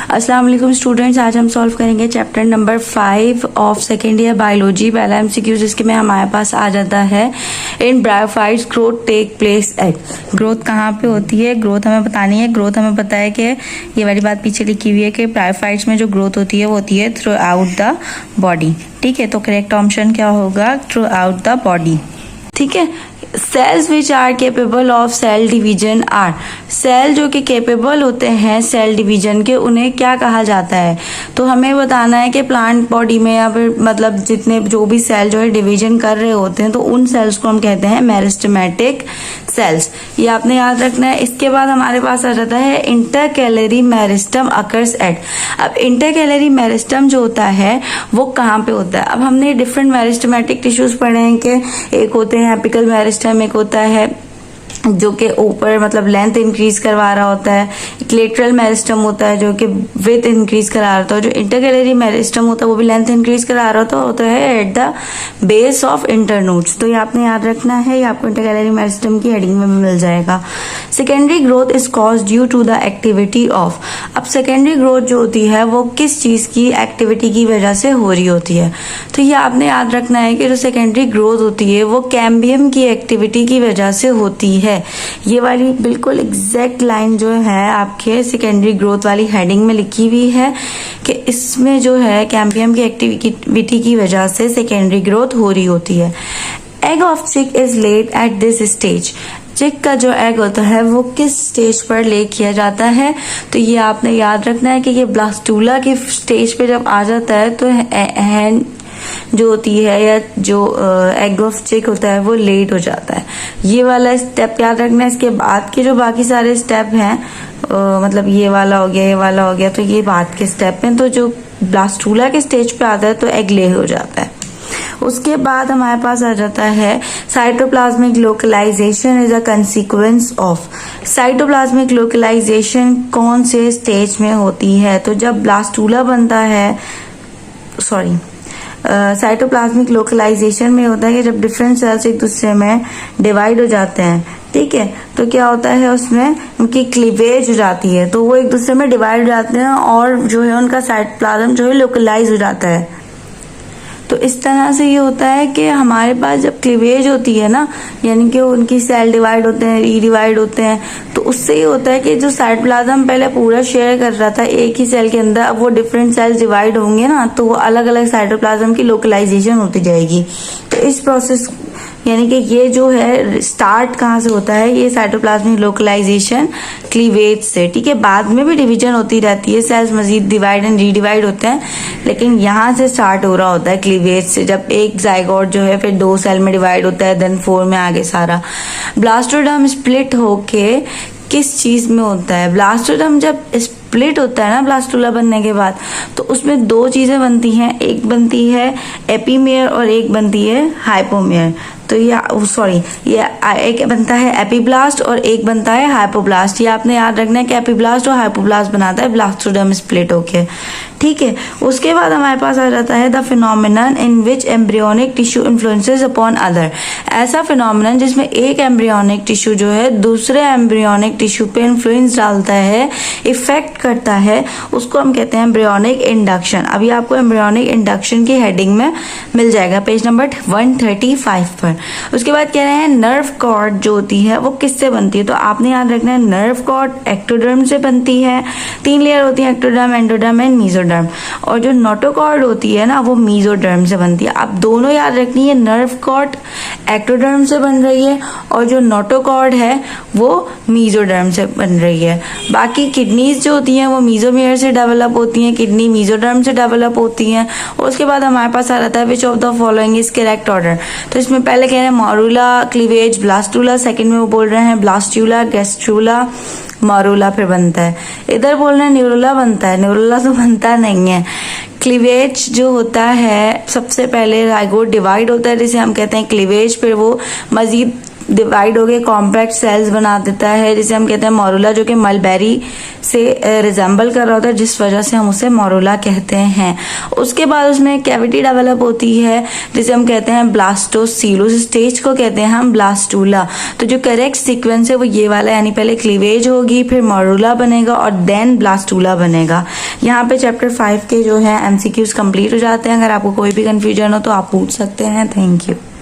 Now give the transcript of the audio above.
अस्सलाम वालेकुम स्टूडेंट्स, आज हम सॉल्व करेंगे chapter number 5 of second year biology. पहला एमसीक्यू जिसके में हमारे पास आ जाता है, in bryophytes growth take place at. Growth कहाँ पे होती है, ग्रोथ हमें बतानी है। ग्रोथ हमें पता है कि ये वाली बात पीछे लिखी हुई है कि ब्रायोफाइट्स में जो ग्रोथ होती है वो होती है थ्रू आउट द बॉडी। ठीक है, तो करेक्ट ऑप्शन क्या होगा, थ्रू आउट द बॉडी। ठीक है, cells which are capable of cell division are, cell जो कि केपेबल होते हैं सेल डिवीजन के, उन्हें क्या कहा जाता है। तो हमें बताना है कि प्लांट बॉडी में या फिर मतलब जितने जो भी सेल जो है डिवीजन कर रहे होते हैं तो उन सेल्स को हम कहते हैं मेरिस्टेमेटिक सेल्स। ये आपने याद रखना है। इसके बाद हमारे पास आ जाता है इंटरकैलरी मेरिस्टम अकर्स एट। अब इंटरकैलरी मेरिस्टम जो होता है वो कहाँ पे होता है। अब हमने डिफरेंट मेरिस्टेमेटिक टिश्यूज पढ़े हैं कि एक होते हैं एपिकल मेरिस्टम, एक होता है जो कि ऊपर मतलब लेंथ इंक्रीज करवा रहा होता है, एक लेटरल मेरिस्टम होता है जो कि विथ इंक्रीज करा रहा होता है, जो इंटरकैलरी मेरिस्टम होता है वो भी लेंथ इंक्रीज करा रहा होता है at the base of internodes. तो ये आपने याद रखना है, ये आपको इंटरकैलरी मेरिस्टम की हेडिंग में भी मिल जाएगा। Secondary growth is cause due to the activity of. अब सेकेंडरी ग्रोथ जो होती है वो किस चीज की एक्टिविटी की वजह से हो रही होती है। तो ये आपने याद रखना है कि जो सेकेंडरी ग्रोथ होती है वो कैम्बियम की एक्टिविटी की वजह से होती है। ये वाली बिल्कुल एग्जैक्ट लाइन जो है आपके सेकेंडरी ग्रोथ वाली हेडिंग में लिखी हुई है कि इसमें जो है कैम्बियम की एक्टिविटी की वजह से सेकेंडरी ग्रोथ हो रही होती है। Egg of chick is laid at this stage. Chick का जो एग होता है वो किस स्टेज पर ले किया जाता है। तो ये आपने याद रखना है कि ये ब्लास्टूला की स्टेज पे जब आ जाता है तो हैंड जो होती है या जो एग ऑफ चिक होता है वो लेट हो जाता है। ये वाला स्टेप याद रखना है। इसके बाद के जो बाकी सारे स्टेप हैं मतलब ये वाला हो गया, ये वाला हो गया, तो ये बाद के स्टेप हैं। तो जो ब्लास्टूला के स्टेज पे आता है तो एग ले हो जाता है। उसके बाद हमारे पास आ जाता है cytoplasmic localisation is a consequence of. Cytoplasmic localisation कौन से स्टेज में होती है। तो जब ब्लास्टूला बनता है, सॉरी साइटोप्लाज्मिक लोकलाइजेशन में होता है कि जब डिफरेंट सेल्स एक दूसरे में डिवाइड हो जाते हैं, ठीक है, तो क्या होता है उसमें उनकी क्लीवेज हो जाती है, तो वो एक दूसरे में डिवाइड हो जाते हैं और जो है उनका साइटोप्लाज्म जो है लोकलाइज हो जाता है। तो इस तरह से ये होता है कि हमारे पास जब क्लीवेज होती है ना, यानी कि उनकी सेल डिवाइड होते हैं, रीडिवाइड होते हैं, तो उससे ये होता है कि जो साइटोप्लाज्म पहले पूरा शेयर कर रहा था एक ही सेल के अंदर, अब वो डिफरेंट सेल्स डिवाइड होंगे ना तो वो अलग अलग साइटोप्लाज्म की लोकलाइजेशन होती जाएगी। तो इस प्रोसेस यानी कि ये जो है स्टार्ट कहाँ से होता है, ये साइटोप्लाज्मिक लोकलाइजेशन क्लीवेज से। ठीक है, बाद में भी डिवीजन होती रहती है, सेल्स मजीद डिवाइड एंड रीडिवाइड होते हैं, लेकिन यहाँ से स्टार्ट हो रहा होता है क्लीवेज से। जब एक जाइगोट जो है फिर 2 सेल में डिवाइड होता है, देन 4 में आगे सारा। ब्लास्टोडर्म स्प्लिट होके किस चीज में होता है। ब्लास्टोडर्म जब स्प्लिट होता है ना ब्लास्टूला बनने के बाद, तो उसमें 2 चीजें बनती हैं, एक बनती है एपीमेयर और एक बनती है हाइपोमेयर। तो ये एक बनता है एपीब्लास्ट और एक बनता है हाइपोब्लास्ट। ये आपने याद रखना है कि एपीब्लास्ट और हाइपोब्लास्ट बनाता है ब्लास्टोडर्म स्प्लिट होके। ठीक है, उसके बाद हमारे पास आ जाता है the phenomenon in which embryonic tissue influences upon other. ऐसा फिनोमिनन जिसमें एक एम्ब्रियोनिक टिश्यू जो है दूसरे एम्ब्रियोनिक टिश्यू पे इन्फ्लुएंस डालता है, इफेक्ट करता है, उसको हम कहते हैं एम्ब्रियोनिक इंडक्शन। अभी आपको एम्ब्रियोनिक इंडक्शन की हेडिंग में मिल जाएगा पेज नंबर 135 पर। उसके बाद कह रहे हैं नर्व कॉर्ड जो होती है वो किससे बनती है। तो आपने याद रखना है नर्व कॉर्ड एक्टोडर्म से बनती है। 3 लेयर होती है, एक्टोडर्म, एंडोडर्म एंड मीजोडर्म। और जो नोटोकॉर्ड होती है ना वो मीजोडर्म से बनती है। आप दोनों याद रखनी है, नर्व कॉर्ड एक्टोडर्म से बन रही है और जो नोटोकॉर्ड है वो मीजोडर्म से बन रही है। बाकी किडनीज जो होती हैं वो मीजोमेयर से डेवलप होती हैं, किडनी मीजोडर्म से डेवलप होती हैं। और उसके बाद हमारे पास आ जाता है which of the following is correct order. तो इसमें पहले कह रहे हैं मॉरूला, क्लीवेज, ब्लास्टूला, सेकंड में वो बोल रहे हैं ब्लास्टूला, गैस्ट्रूला, मॉरूला फिर बनता है। इधर बोल रहे हैं न्यूरोला बनता है, न्यूरोला तो बनता नहीं है। क्लीवेज जो होता है सबसे पहले जाइगोट डिवाइड होता है जिसे हम कहते हैं क्लीवेज, फिर वो मजीद डिवाइड हो गए कॉम्पैक्ट सेल्स बना देता है जिसे हम कहते हैं मॉरूला, जो कि मलबेरी से रिजेंबल कर रहा होता है जिस वजह से हम उसे मॉरूला कहते हैं। उसके बाद उसमें कैविटी डेवलप होती है जिसे हम कहते हैं ब्लास्टोसील, उस स्टेज को कहते हैं हम ब्लास्टूला। तो जो करेक्ट सीक्वेंस है वो ये वाला, यानी पहले क्लीवेज होगी, फिर मॉरूला बनेगा और देन ब्लास्टूला बनेगा। यहाँ पे चैप्टर 5 के जो है एमसीक्यूज कंप्लीट हो जाते हैं। अगर आपको कोई भी कंफ्यूजन हो तो आप पूछ सकते हैं। Thank you.